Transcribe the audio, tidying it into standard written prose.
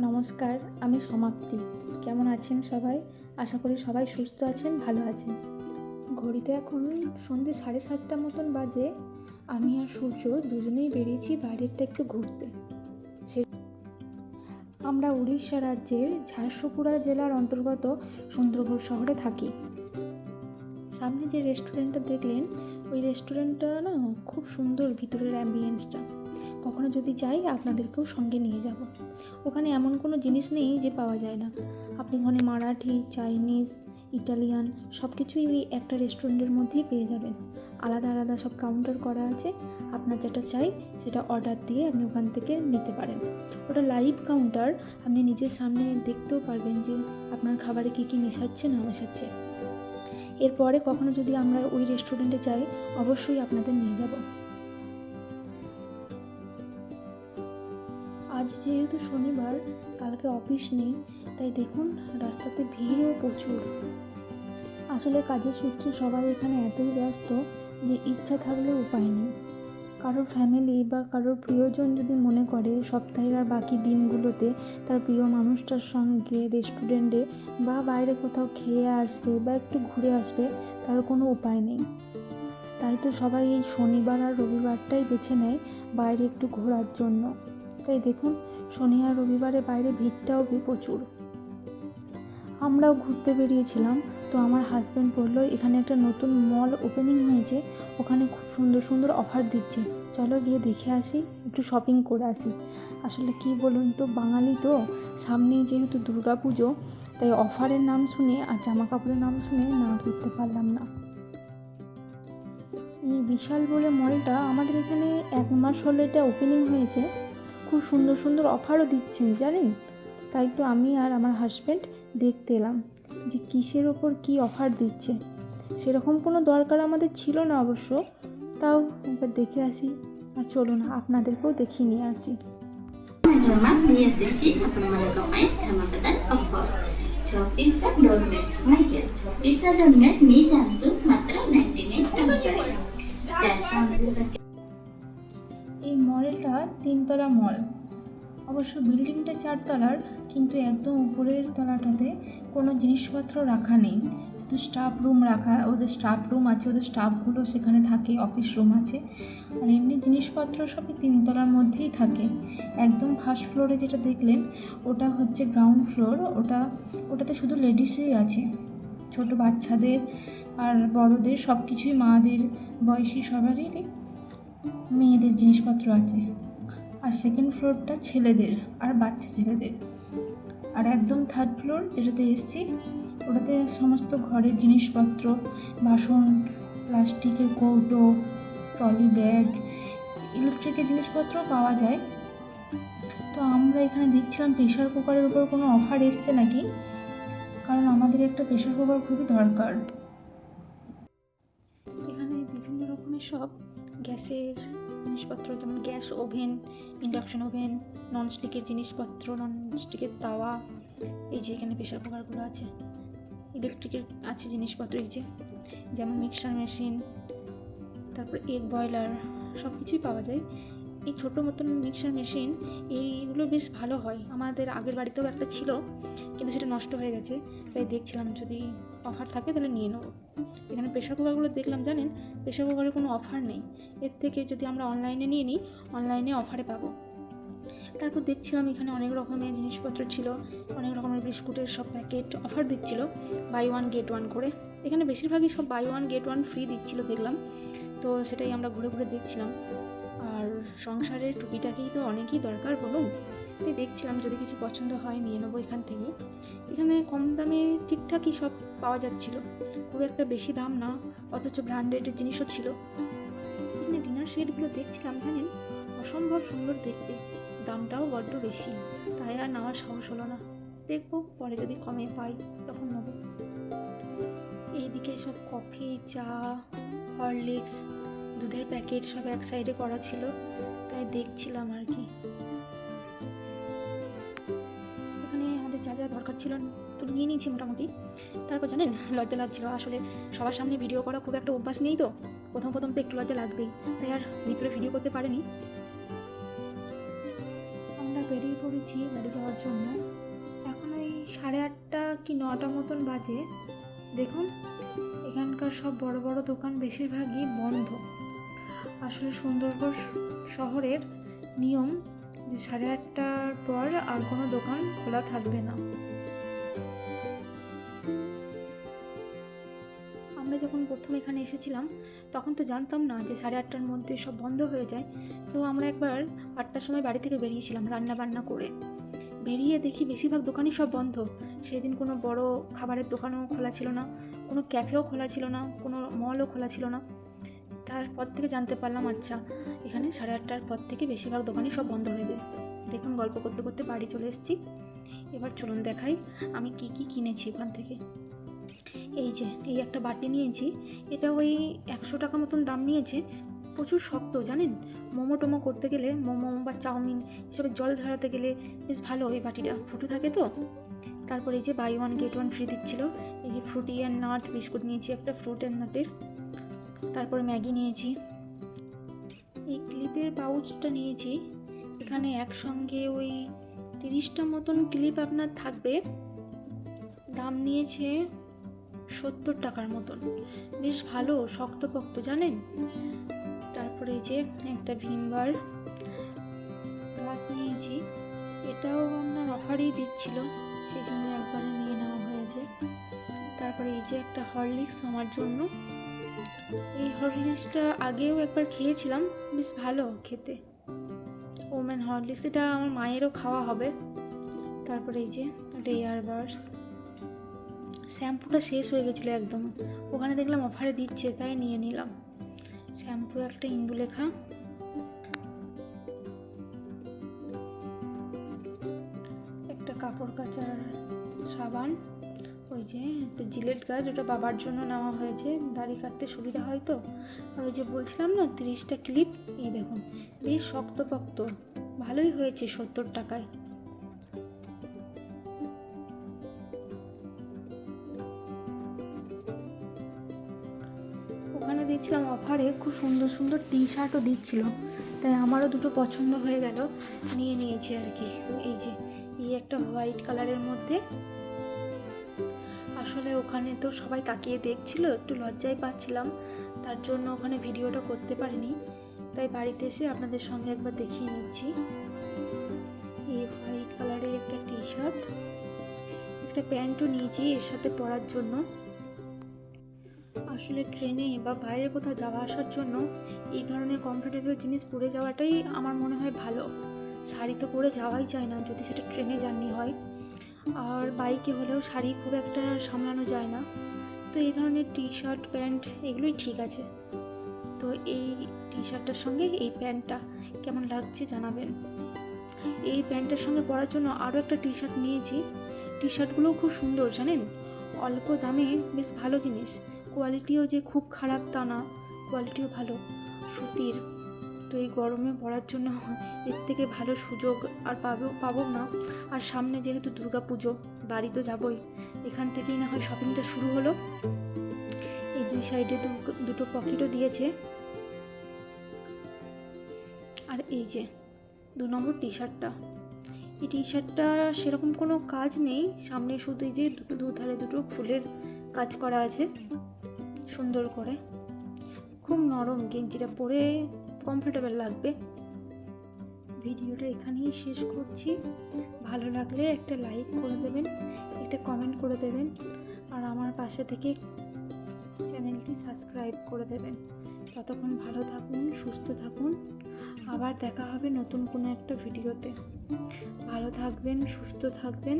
নমস্কার, আমি সমাপ্তি। কেমন আছেন সবাই? আশা করি সবাই সুস্থ আছেন, ভালো আছেন। ঘড়িতে এখন সন্ধ্যে 7:30 মতন বাজে। আমি আর সূর্য দুজনেই বেরিয়েছি বাইরেরটা একটু ঘুরতে। আমরা উড়িষ্যা রাজ্যের ঝারসুগুড়া জেলার অন্তর্গত সুন্দরগড় শহরে থাকি। সামনে যে রেস্টুরেন্টটা দেখলেন, ওই রেস্টুরেন্টটা না খুব সুন্দর, ভিতরের অ্যাম্বিয়েন্সটা। কখনো যদি যাই আপনাদেরকেও সঙ্গে নিয়ে যাব। ওখানে এমন কোনো জিনিস নেই যে পাওয়া যায় না। আপনি ওখানে মারাঠি, চাইনিজ, ইটালিয়ান সব কিছুই ওই একটা রেস্টুরেন্টের মধ্যেই পেয়ে যাবেন। আলাদা আলাদা সব কাউন্টার করা আছে। আপনার যেটা চাই সেটা অর্ডার দিয়ে আপনি ওখান থেকে নিতে পারেন। ওটা লাইভ কাউন্টার, আপনি নিজের সামনে দেখতেও পারবেন যে আপনার খাবারে কী কী মেশাচ্ছে না মেশাচ্ছে। এরপরে কখনো যদি আমরা ওই রেস্টুরেন্টে যাই, অবশ্যই আপনাদের নিয়ে যাব। আজ যেহেতু শনিবার, কালকে অফিস নেই, তাই দেখুন রাস্তাতে ভিড়ও প্রচুর। আসলে কাজের সূত্রে সবাই এখানে এতই ব্যস্ত যে ইচ্ছা থাকলেও উপায় নেই। কারোর ফ্যামিলি বা কারোর প্রিয়জন যদি মনে করে সপ্তাহের আর বাকি দিনগুলোতে তার প্রিয় মানুষটার সঙ্গে রেস্টুরেন্টে বা বাইরে কোথাও খেয়ে আসবে বা একটু ঘুরে আসবে, তার কোনো উপায় নেই। তাই তো সবাই এই শনিবার আর রবিবারটাই বেছে নেয় বাইরে একটু ঘোরার জন্য। তাই দেখুন শনি আর রবিবারে বাইরে ভিড়টাও প্রচুর। আমরাও ঘুরতে বেরিয়েছিলাম, তো আমার হাজব্যান্ড বললো এখানে একটা নতুন মল ওপেনিং হয়েছে, ওখানে খুব সুন্দর সুন্দর অফার দিচ্ছে, চলো গিয়ে দেখে আসি, একটু শপিং করে আসি। আসলে কি বলুন তো, বাঙালি তো, সামনেই যেহেতু দুর্গা পুজো, তাই অফারের নাম শুনে আর জামা কাপড়ের নাম শুনে না করতে পারলাম না। এই বিশাল বলে মলটা আমাদের এখানে 1 মাস হলো এটা ওপেনিং হয়েছে। খুব সুন্দর সুন্দর অফারও দিচ্ছেন জানেন। তাই তো আমি আর আমার হাজব্যান্ড দেখতে এলাম যে কিসের ওপর কী অফার দিচ্ছে। সেরকম কোনো দরকার আমাদের ছিল না অবশ্য, তাও একবার দেখে আসি। আর চলুন আপনাদেরকেও দেখিয়ে নিয়ে আসি। নিয়ে এসেছি আপনাদের ପାଇଁ ধামাকাଦାর অফর। 6 ପିସ୍ର ଡୋରମେଟ୍ ମାଇକେଲ 6 ପିସ୍ର ଡୋରମେଟ୍ ନେଇଯାଆନ୍ତୁ ମାତ୍ର 99 ଟଙ୍କାରେ। 429 এই মলটা 3তলা মল। অবশ্য বিল্ডিংটা 4তলার, কিন্তু একদম উপরের তলাটাতে কোনো জিনিসপত্র রাখা নেই, শুধু স্টাফ রুম রাখা। ওদের স্টাফ রুম আছে, ওদের স্টাফগুলো সেখানে থাকে, অফিস রুম আছে। আর এমনি জিনিসপত্র সবই 3তলার মধ্যেই থাকে। একদম ফার্স্ট ফ্লোরে যেটা দেখলেন ওটা হচ্ছে গ্রাউন্ড ফ্লোর। ওটাতে শুধু লেডিসই আছে, ছোট বাচ্চাদের আর বড়দের সব কিছুই, মাদের বয়সী সবারই মেয়েদের জিনিসপত্র আছে। আর সেকেন্ড ফ্লোরটা ছেলেদের আর বাচ্চা ছেলেদের। আর একদম থার্ড ফ্লোর যেটাতে এসছি, ওটাতে সমস্ত ঘরের জিনিসপত্র, বাসন, প্লাস্টিকের কৌটো, ট্রলি ব্যাগ, ইলেকট্রিকের জিনিসপত্র পাওয়া যায়। তো আমরা এখানে দেখছিলাম প্রেশার কুকারের উপর কোনো অফার এসছে নাকি, কারণ আমাদের একটা প্রেশার কুকার খুবই দরকার। এখানে বিভিন্ন রকমের সব গ্যাসের জিনিসপত্র, যেমন গ্যাস ওভেন, ইন্ডাকশন ওভেন, ননস্টিকের জিনিসপত্র, ননস্টিকের তাওয়া, এই যে এখানে প্রেশার কুকারগুলো আছে, ইলেকট্রিকের আছে জিনিসপত্র, এই যে যেমন মিক্সার মেশিন, তারপর এগ বয়লার, সব কিছুই পাওয়া যায়। এই ছোটো মতন মিক্সার মেশিন, এইগুলো বেশ ভালো হয়। আমাদের আগের বাড়িতেও একটা ছিল, কিন্তু সেটা নষ্ট হয়ে গেছে, তাই দেখছিলাম যদি অফার থাকে তাহলে নিয়ে নেবো। এখানে প্রেশার কুকারগুলো দেখলাম জানেন, প্রেশার কুকারে কোনো অফার নেই। এর থেকে যদি আমরা অনলাইনে নিয়ে নিই, অনলাইনে অফারে পাবো। তারপর দেখছিলাম এখানে অনেক রকমের জিনিসপত্র ছিল, অনেক রকমের বিস্কুটের সব প্যাকেট অফার দিচ্ছিল, বাই 1 গেট 1 করে। এখানে বেশিরভাগই সব বাই 1 গেট 1 ফ্রি দিচ্ছিল দেখলাম, তো সেটাই আমরা ঘুরে ঘুরে দেখছিলাম। আর সংসারের টুকিটাকেই তো অনেকই দরকার বলুন, তাই দেখছিলাম যদি কিছু পছন্দ হয় নিয়ে নেবো এখান থেকে। এখানে কম দামে ঠিকঠাকই সব পাওয়া যাচ্ছিল, খুব একটা বেশি দাম না, অথচ ব্র্যান্ডেডের জিনিসও ছিল। এখানে ডিনার সেটগুলো দেখছিলাম জানেন, অসম্ভব সুন্দর দেখতে, দামটাও বড্ড বেশি, তাই আর নেওয়ার সাহস হলো না। দেখবো পরে যদি কমে পাই তখন নেবো। এইদিকে সব কফি, চা, হরলিক্স, দুধের প্যাকেট সব এক সাইডে করা ছিল, তাই দেখছিলাম আর কি। এখানে আমাদের যা যা দরকার ছিল তো নিয়ে নিয়েছি মোটামুটি। তারপর জানেন লজ্জা লাগছিল, আসলে সবার সামনে ভিডিও করা খুব একটা অভ্যাস নেই, তো প্রথম প্রথম তো একটু লজ্জা লাগবেই, তাই আর ভিতরে ভিডিও করতে পারিনি। আমরা বেরিয়ে পড়ি নিয়েছি বাড়ি যাওয়ার জন্য। এখন ওই 8:30 কি 9টা মতন বাজে। দেখুন এখানকার সব বড় বড় দোকান বেশিরভাগই বন্ধ। আসলে সুন্দরগড় শহরের নিয়ম যে 8:30টার পর আর কোনো দোকান খোলা থাকবে না। আমরা যখন প্রথম এখানে এসেছিলাম তখন তো জানতাম না যে 8:30টার মধ্যে সব বন্ধ হয়ে যায়। তো আমরা একবার 8টার সময় বাড়ি থেকে বেরিয়েছিলাম রান্না বান্না করে। বেরিয়ে দেখি বেশিরভাগ দোকানই সব বন্ধ। সেদিন কোনো বড় খাবারের দোকানও খোলা ছিল না, কোনো ক্যাফেও খোলা ছিল না, কোনো মলও খোলা ছিল না। তারপর থেকে জানতে পারলাম আচ্ছা এখানে 8:30টার পর থেকে বেশিরভাগ দোকানই সব বন্ধ হয়ে যায়। দেখুন গল্প করতে করতে বাড়ি চলে এসেছি। এবার চলুন দেখাই আমি কি কি কিনেছি ওখান থেকে। এই যে এই একটা বাটি নিয়েছি, এটা ওই 100 টাকা মতন দাম নিয়েছে। প্রচুর শক্ত জানেন, মোমো টোমো করতে গেলে, মোমো বা চাউমিন এসবে জল ঢালাতে গেলে বেশ ভালো এই বাটিটা, ফুটো থাকে তো। তারপর এই যে বাই 1 get 1 ফ্রি দিচ্ছিল। এই যে ফ্রুটি অ্যান্ড নাট বিস্কুট নিয়েছি একটা, ফ্রুট অ্যান্ড নাটের। তারপরে ম্যাগি নিয়েছি। এই ক্লিপের পাউচটা নিয়েছি। এখানে একসঙ্গে ওই 30টা মতন ক্লিপ আপনার থাকবে। দাম নিয়েছে 70 টাকার মতন, বেশ ভালো শক্তপোক্ত জানেন। তারপরে এই যে একটা ভিমবার গ্লাস নিয়েছি, এটাও আপনার অফারেই দিচ্ছিল, সেই জন্য একবারে নিয়ে নেওয়া হয়েছে। তারপরে এই যে একটা হরলিক্স আমার জন্য। এই হরলিক্সটা আগেও একবার খেয়েছিলাম, বেশ ভালো খেতে, ওমেন হরলিক্স। এটা আমার মায়েরও খাওয়া হবে। তারপরে এই যে রেয়ার বার্স। শ্যাম্পুটা শেষ হয়ে গেছিলো একদম, ওখানে দেখলাম অফারে দিচ্ছে তাই নিয়ে নিলাম। শ্যাম্পু একটা ইন্দুলেখা। একটা কাপড় কাচার সাবান। ওই যে একটা জিলেট গাছ, ওটা বাবার জন্য নেওয়া হয়েছে, দাড়ি কাটতে সুবিধা হয় তো। আর ওই যে বলছিলাম না 30টা ক্লিপ, এই দেখুন বেশ শক্তপোক্ত, ভালোই হয়েছে 70 টাকায়। ওখানে দেখছিলাম অফারে খুব সুন্দর সুন্দর টি শার্টও দিচ্ছিল, তাই আমারও দুটো পছন্দ হয়ে গেল, নিয়ে নিয়েছি আর কি। এই যে এই একটা হোয়াইট কালারের মধ্যে। আসলে ওখানে তো সবাই তাকিয়ে দেখছিল, একটু লজ্জায় পাচ্ছিলাম, তার জন্য ওখানে ভিডিওটা করতে পারিনি, তাই বাড়িতে এসে আপনাদের সঙ্গে একবার দেখিয়ে নিচ্ছি। এই হোয়াইট কালারের একটা টি শার্ট, একটা প্যান্টও নিয়েছি এর সাথে পরার জন্য। আসলে ট্রেনে বা বাইরে কোথাও যাওয়া আসার জন্য এই ধরনের কমফোর্টেবল জিনিস পরে যাওয়াটাই আমার মনে হয় ভালো। শাড়ি তো পরে যাওয়াই যায় না যদি সেটা ট্রেনে জার্নি হয়, আর বাইকে হলেও শাড়ি খুব একটা সামলানো যায় না। তো এই ধরনের টি শার্ট প্যান্ট এগুলোই ঠিক আছে। তো এই টি শার্টটার সঙ্গে এই প্যান্টটা কেমন লাগছে জানাবেন। এই প্যান্টের সঙ্গে পরার জন্য আরও একটা টি শার্ট নিয়েছি। টি শার্টগুলোও খুব সুন্দর জানেন, অল্প দামে বেশ ভালো জিনিস। কোয়ালিটিও যে খুব খারাপ তা না, কোয়ালিটিও ভালো, সুতির। তো এই গরমে পরার জন্য এর থেকে ভালো সুযোগ আর পাবো না। আর সামনে যেহেতু দুর্গাপুজো, বাড়ি তো যাবই, এখান থেকেই না হয় শপিংটা শুরু হলো। এই দুই সাইডে দুটো পকেটও দিয়েছে। আর এই যে 2 নম্বর টি শার্টটা, এই টি শার্টটা সেরকম কোনো কাজ নেই, সামনে শুধু এই যে দুধারে দুটো ফুলের কাজ করা আছে সুন্দর করে, খুব নরম, গেঞ্জিটা পরে কমফোর্টেবল লাগবে। ভিডিওটা এখানেই শেষ করছি। ভালো লাগলে একটা লাইক করে দেবেন, একটা কমেন্ট করে দেবেন, আর আমার পাশে থেকে চ্যানেলটি সাবস্ক্রাইব করে দেবেন। ততক্ষণ ভালো থাকুন, সুস্থ থাকুন, আবার দেখা হবে নতুন কোনো একটা ভিডিওতে। ভালো থাকবেন, সুস্থ থাকবেন।